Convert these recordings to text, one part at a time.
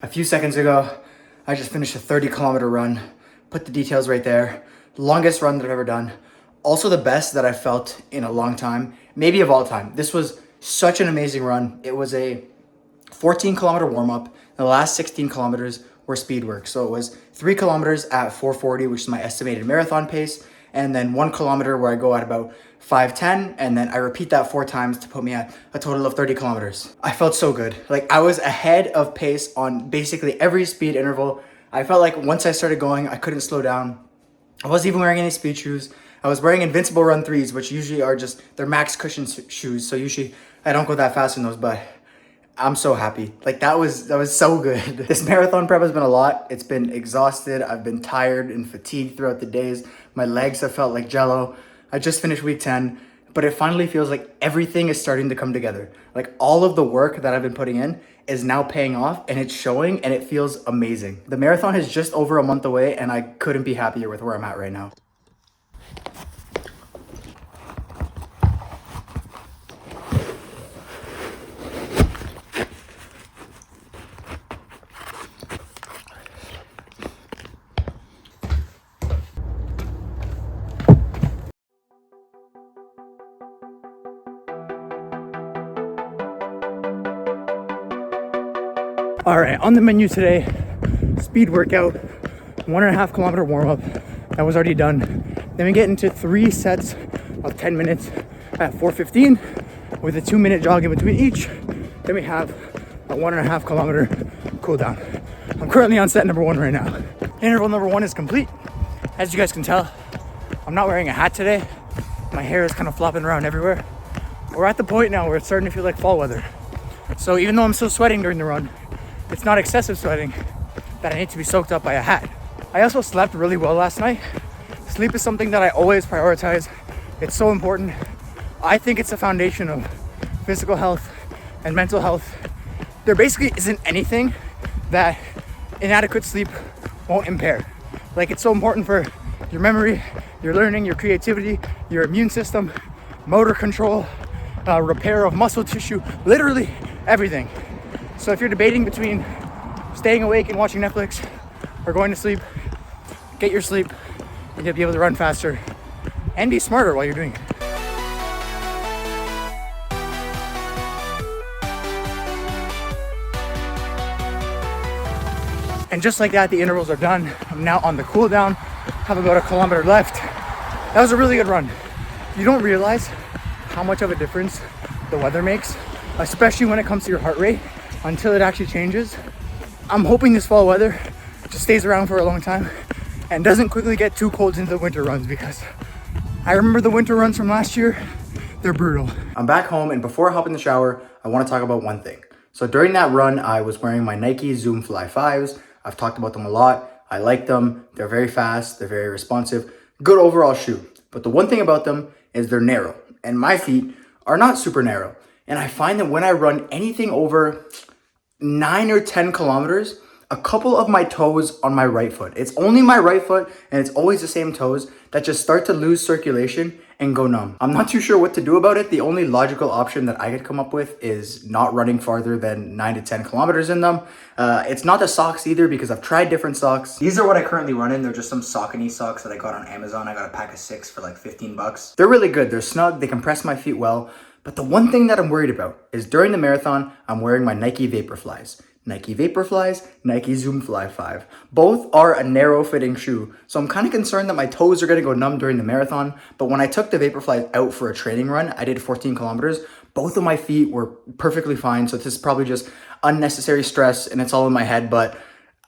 A few seconds ago, I just finished a 30-kilometer run. Put the details right there. Longest run that I've ever done. Also the best that I've felt in a long time, maybe of all time. This was such an amazing run. It was a 14-kilometer warm-up. The last 16 kilometers were speed work. So it was 3 kilometers at 4:40, which is my estimated marathon pace, and then 1 kilometer where I go at about 5:10, and then I repeat that 4 times to put me at a total of 30 kilometers. I felt so good. Like, I was ahead of pace on basically every speed interval. I felt like once I started going, I couldn't slow down. I wasn't even wearing any speed shoes. I was wearing Invincible Run 3s, which usually are just, they're max cushion shoes. So usually I don't go that fast in those, but I'm so happy. Like, that was so good. This marathon prep has been a lot. It's been exhausted. I've been tired and fatigued throughout the days. My legs have felt like jello. I just finished week 10, but it finally feels like everything is starting to come together. Like, all of the work that I've been putting in is now paying off, and it's showing, and it feels amazing. The marathon is just over a month away, and I couldn't be happier with where I'm at right now. All right, on the menu today, speed workout, 1.5 kilometer warm up. That was already done. Then we get into 3 sets of 10 minutes at 4:15 with a 2-minute jog in between each. Then we have a 1.5 kilometer cool down. I'm currently on set number 1 right now. Interval number 1 is complete. As you guys can tell, I'm not wearing a hat today. My hair is kind of flopping around everywhere. We're at the point now where it's starting to feel like fall weather. So even though I'm still sweating during the run, it's not excessive sweating that I need to be soaked up by a hat. I also slept really well last night. Sleep is something that I always prioritize. It's so important. I think it's the foundation of physical health and mental health. There basically isn't anything that inadequate sleep won't impair. Like, it's so important for your memory, your learning, your creativity, your immune system, motor control, repair of muscle tissue, literally everything. So if you're debating between staying awake and watching Netflix or going to sleep, get your sleep and you'll be able to run faster and be smarter while you're doing it. And just like that, the intervals are done. I'm now on the cool down, have about 1 kilometer left. That was a really good run. You don't realize how much of a difference the weather makes, especially when it comes to your heart rate, until it actually changes. I'm hoping this fall weather just stays around for a long time and doesn't quickly get too cold into the winter runs, because I remember the winter runs from last year. They're brutal. I'm back home, and before I hop in the shower, I want to talk about one thing. So during that run, I was wearing my Nike Zoom Fly 5s. I've talked about them a lot. I like them. They're very fast. They're very responsive. Good overall shoe. But the one thing about them is they're narrow, and my feet are not super narrow. And I find that when I run anything over 9 or 10 kilometers, a couple of my toes on my right foot, it's only my right foot, and it's always the same toes, that just start to lose circulation and go numb. I'm not too sure what to do about it. The only logical option that I could come up with is not running farther than 9 to 10 kilometers in them. It's not the socks either, because I've tried different socks. These are what I currently run in. They're just some Saucony socks that I got on Amazon. I got a pack of 6 for like 15 bucks. They're really good. They're snug. They compress my feet well. But the one thing that I'm worried about is during the marathon, I'm wearing my Nike Vaporflies. Nike Vaporflies, Nike Zoom Fly 5. Both are a narrow fitting shoe. So I'm kind of concerned that my toes are going to go numb during the marathon. But when I took the Vaporflies out for a training run, I did 14 kilometers. Both of my feet were perfectly fine. So this is probably just unnecessary stress and it's all in my head. But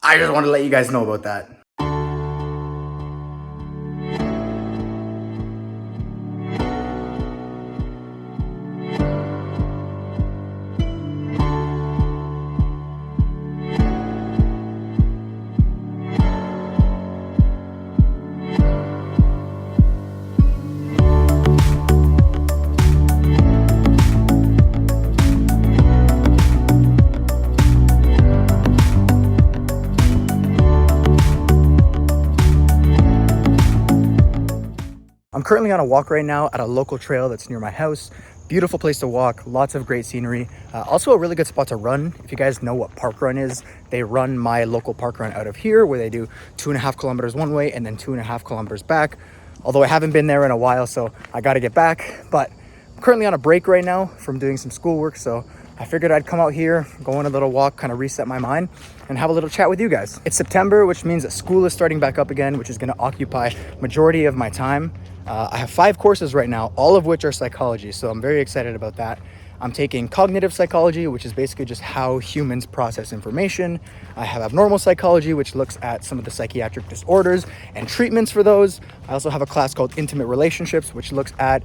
I just want to let you guys know about that. I'm currently on a walk right now at a local trail that's near my house. Beautiful place to walk, lots of great scenery. Also a really good spot to run. If you guys know what park run is, they run my local park run out of here where they do 2.5 kilometers one way and then 2.5 kilometers back. Although I haven't been there in a while, so I got to get back. But I'm currently on a break right now from doing some schoolwork, so I figured I'd come out here, go on a little walk, kind of reset my mind and have a little chat with you guys. It's September, which means that school is starting back up again, which is going to occupy majority of my time. I have 5 courses right now, all of which are psychology, so I'm very excited about that. I'm taking cognitive psychology, which is basically just how humans process information. I have abnormal psychology, which looks at some of the psychiatric disorders and treatments for those. I also have a class called intimate relationships, which looks at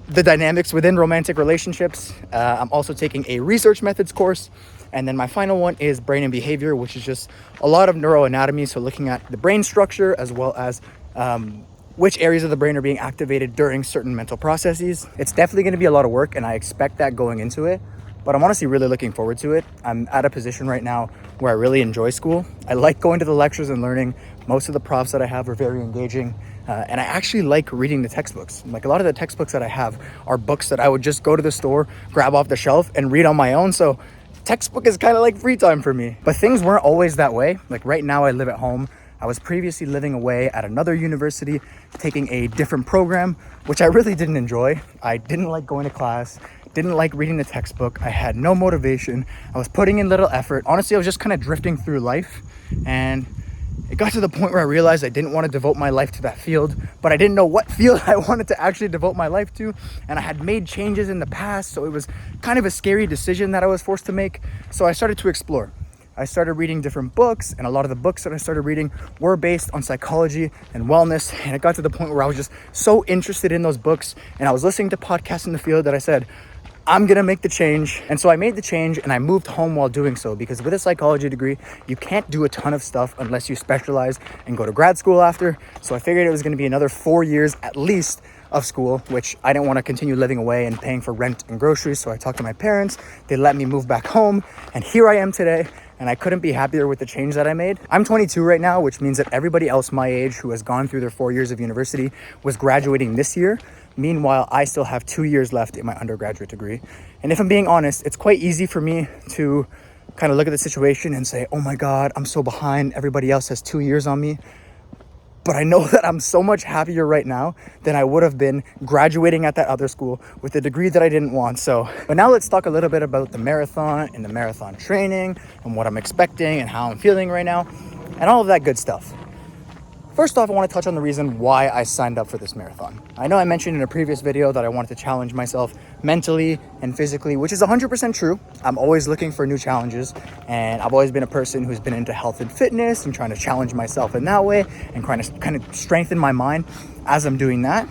the dynamics within romantic relationships. I'm also taking a research methods course. And then my final one is brain and behavior, which is just a lot of neuroanatomy. So looking at the brain structure as well as which areas of the brain are being activated during certain mental processes. It's definitely going to be a lot of work, and I expect that going into it, but I'm honestly really looking forward to it. I'm at a position right now where I really enjoy school. I like going to the lectures and learning. Most of the profs that I have are very engaging, and I actually like reading the textbooks. Like a lot of the textbooks that I have are books that I would just go to the store, grab off the shelf and read on my own. So textbook is kind of like free time for me, but things weren't always that way. Like right now I live at home. I was previously living away at another university, taking a different program, which I really didn't enjoy. I didn't like going to class, didn't like reading the textbook. I had no motivation. I was putting in little effort. Honestly, I was just kind of drifting through life. And it got to the point where I realized I didn't want to devote my life to that field, but I didn't know what field I wanted to actually devote my life to. And I had made changes in the past, so it was kind of a scary decision that I was forced to make. So I started to explore. I started reading different books, and a lot of the books that I started reading were based on psychology and wellness. And it got to the point where I was just so interested in those books, and I was listening to podcasts in the field that I said, I'm gonna make the change. And so I made the change, and I moved home while doing so, because with a psychology degree, you can't do a ton of stuff unless you specialize and go to grad school after. So I figured it was gonna be another 4 years at least of school, which I didn't want to continue living away and paying for rent and groceries. So I talked to my parents, they let me move back home, and here I am today. And I couldn't be happier with the change that I made. I'm 22 right now, which means that everybody else my age who has gone through their 4 years of university was graduating this year. Meanwhile, I still have 2 years left in my undergraduate degree. And if I'm being honest, it's quite easy for me to kind of look at the situation and say, oh my God, I'm so behind. Everybody else has 2 years on me. But I know that I'm so much happier right now than I would have been graduating at that other school with a degree that I didn't want. But now let's talk a little bit about the marathon and the marathon training and what I'm expecting and how I'm feeling right now and all of that good stuff. First off, I want to touch on the reason why I signed up for this marathon. I know I mentioned in a previous video that I wanted to challenge myself mentally and physically, which is 100% true. I'm always looking for new challenges, and I've always been a person who's been into health and fitness and trying to challenge myself in that way and kind of strengthen my mind as I'm doing that.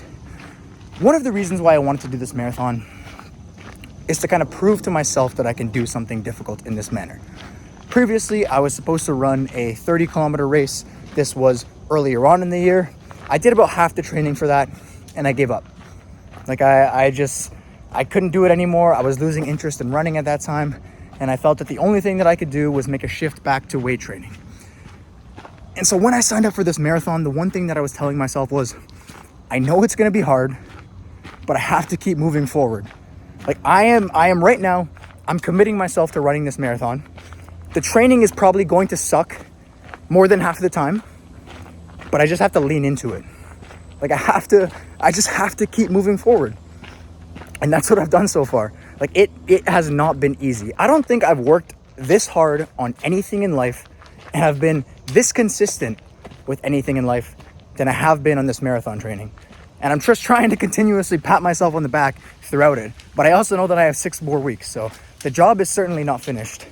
One of the reasons why I wanted to do this marathon is to kind of prove to myself that I can do something difficult in this manner. Previously, I was supposed to run a 30-kilometer race. This was earlier on in the year. I did about half the training for that, and I gave up. Like I couldn't do it anymore. I was losing interest in running at that time, and I felt that the only thing that I could do was make a shift back to weight training. And so when I signed up for this marathon, the one thing that I was telling myself was, I know it's gonna be hard, but I have to keep moving forward. Like I am right now, I'm committing myself to running this marathon. The training is probably going to suck more than half of the time, but I just have to lean into it. Like I just have to keep moving forward. And that's what I've done so far. Like it has not been easy. I don't think I've worked this hard on anything in life and have been this consistent with anything in life than I have been on this marathon training. And I'm just trying to continuously pat myself on the back throughout it. But I also know that I have 6 more weeks, so the job is certainly not finished.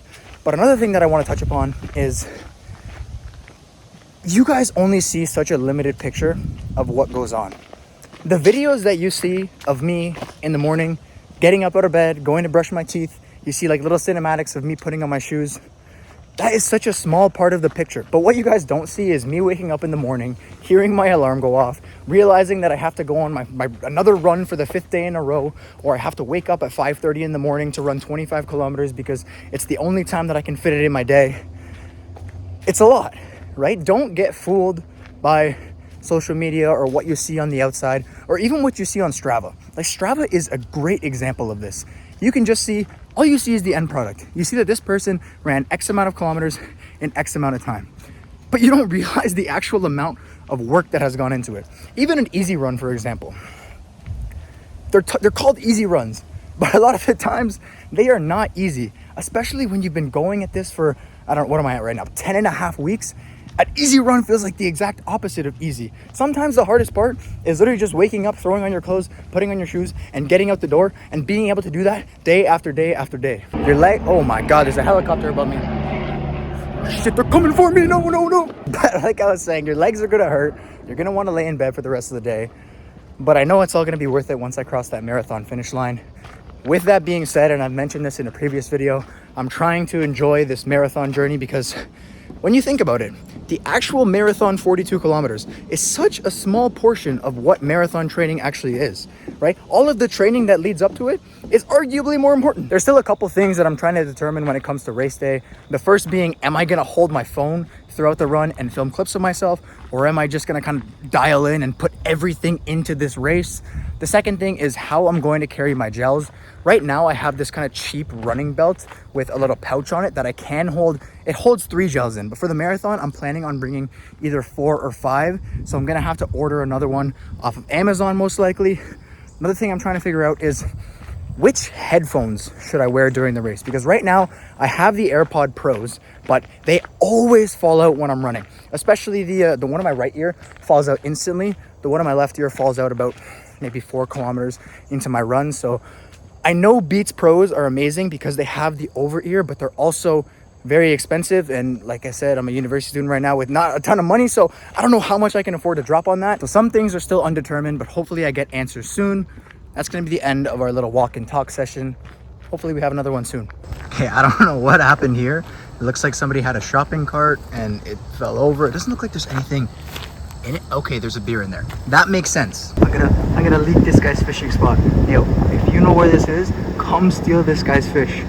But another thing that I want to touch upon is you guys only see such a limited picture of what goes on. The videos that you see of me in the morning, getting up out of bed, going to brush my teeth, you see like little cinematics of me putting on my shoes. That is such a small part of the picture. But what you guys don't see is me waking up in the morning, hearing my alarm go off, realizing that I have to go on my another run for the 5th day in a row, or I have to wake up at 5:30 in the morning to run 25 kilometers because it's the only time that I can fit it in my day. It's a lot, right? Don't get fooled by social media or what you see on the outside or even what you see on Strava. Like Strava is a great example of this. You can just see, all you see is the end product. You see that this person ran X amount of kilometers in X amount of time, but you don't realize the actual amount of work that has gone into it. Even an easy run, for example, they're called easy runs, but a lot of the times they are not easy, especially when you've been going at this for, what am I at right now? 10 and a half weeks. An easy run feels like the exact opposite of easy. Sometimes the hardest part is literally just waking up, throwing on your clothes, putting on your shoes, and getting out the door, and being able to do that day after day after day. Your leg, oh my God, there's a helicopter above me. Shit, they're coming for me, no. But like I was saying, your legs are gonna hurt. You're gonna wanna lay in bed for the rest of the day. But I know it's all gonna be worth it once I cross that marathon finish line. With that being said, and I've mentioned this in a previous video, I'm trying to enjoy this marathon journey because when you think about it, the actual marathon 42 kilometers is such a small portion of what marathon training actually is, right? All of the training that leads up to it is arguably more important. There's still a couple things that I'm trying to determine when it comes to race day. The first being, am I gonna hold my phone throughout the run and film clips of myself? Or am I just gonna kind of dial in and put everything into this race? The second thing is how I'm going to carry my gels. Right now, I have this kind of cheap running belt with a little pouch on it that I can hold. It holds 3 gels in, but for the marathon, I'm planning on bringing either 4 or 5. So I'm gonna have to order another one off of Amazon most likely. Another thing I'm trying to figure out is which headphones should I wear during the race? Because right now I have the AirPod Pros, but they always fall out when I'm running. Especially the one in my right ear falls out instantly. The one in my left ear falls out about maybe 4 kilometers into my run. So I know Beats Pros are amazing because they have the over ear, but they're also very expensive. And like I said, I'm a university student right now with not a ton of money, so I don't know how much I can afford to drop on that. So some things are still undetermined, but hopefully I get answers soon. That's gonna be the end of our little walk and talk session. Hopefully we have another one soon. Okay, I don't know what happened here. It looks like somebody had a shopping cart and it fell over. It doesn't look like there's anything in it. Okay, there's a beer in there. That makes sense. I'm gonna leak this guy's fishing spot. Yo, if you know where this is, come steal this guy's fish.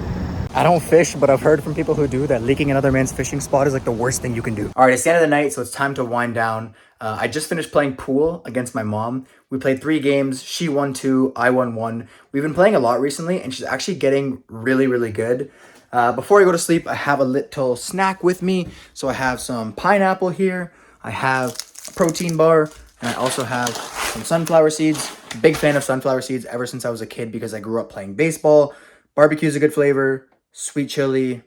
I don't fish, but I've heard from people who do that leaking another man's fishing spot is like the worst thing you can do. All right, it's the end of the night, so it's time to wind down. I just finished playing pool against my mom. We played 3 games. She won 2, I won 1. We've been playing a lot recently, and she's actually getting really, really good. Before I go to sleep, I have a little snack with me. So I have some pineapple here. I have a protein bar, and I also have some sunflower seeds. Big fan of sunflower seeds ever since I was a kid because I grew up playing baseball. Barbecue is a good flavor. Sweet chili,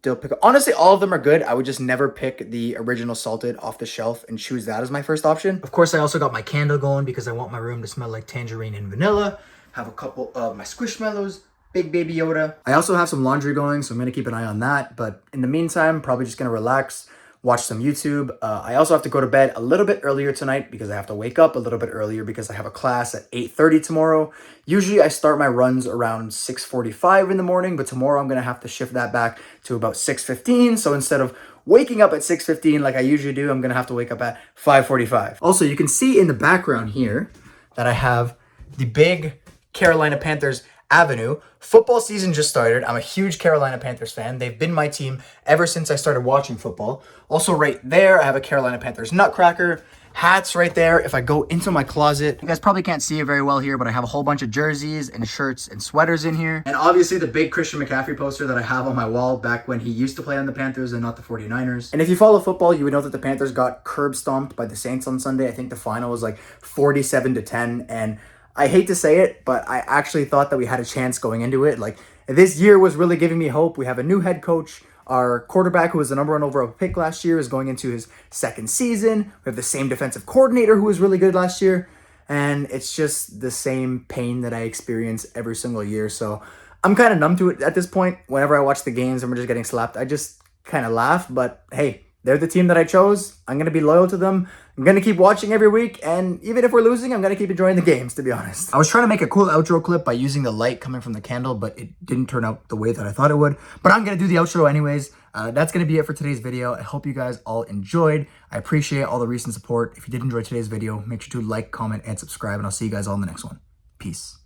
dill pickle. Honestly, all of them are good. I would just never pick the original salted off the shelf and choose that as my first option. Of course, I also got my candle going because I want my room to smell like tangerine and vanilla. Have a couple of my Squishmallows, Big Baby Yoda. I also have some laundry going, so I'm going to keep an eye on that. But in the meantime, probably just going to relax, watch some YouTube. I also have to go to bed a little bit earlier tonight because I have to wake up a little bit earlier because I have a class at 8:30 tomorrow. Usually I start my runs around 6:45 in the morning, but tomorrow I'm going to have to shift that back to about 6:15. So instead of waking up at 6:15 like I usually do, I'm going to have to wake up at 5:45. Also, you can see in the background here that I have the big Carolina Panthers Avenue. Football season just started. I'm a huge Carolina Panthers fan. They've been my team ever since I started watching football. Also right there, I have a Carolina Panthers nutcracker. Hats right there. If I go into my closet, you guys probably can't see it very well here, but I have a whole bunch of jerseys and shirts and sweaters in here. And obviously the big Christian McCaffrey poster that I have on my wall back when he used to play on the Panthers and not the 49ers. And if you follow football, you would know that the Panthers got curb stomped by the Saints on Sunday. I think the final was like 47-10. And I hate to say it, but I actually thought that we had a chance going into it. Like, this year was really giving me hope. We have a new head coach. Our quarterback, who was the #1 overall pick last year, is going into his 2nd season. We have the same defensive coordinator who was really good last year. And it's just the same pain that I experience every single year. So I'm kind of numb to it at this point. Whenever I watch the games and we're just getting slapped, I just kind of laugh. But hey, they're the team that I chose. I'm going to be loyal to them. I'm going to keep watching every week. And even if we're losing, I'm going to keep enjoying the games, to be honest. I was trying to make a cool outro clip by using the light coming from the candle, but it didn't turn out the way that I thought it would. But I'm going to do the outro anyways. That's going to be it for today's video. I hope you guys all enjoyed. I appreciate all the recent support. If you did enjoy today's video, make sure to like, comment, and subscribe. And I'll see you guys all in the next one. Peace.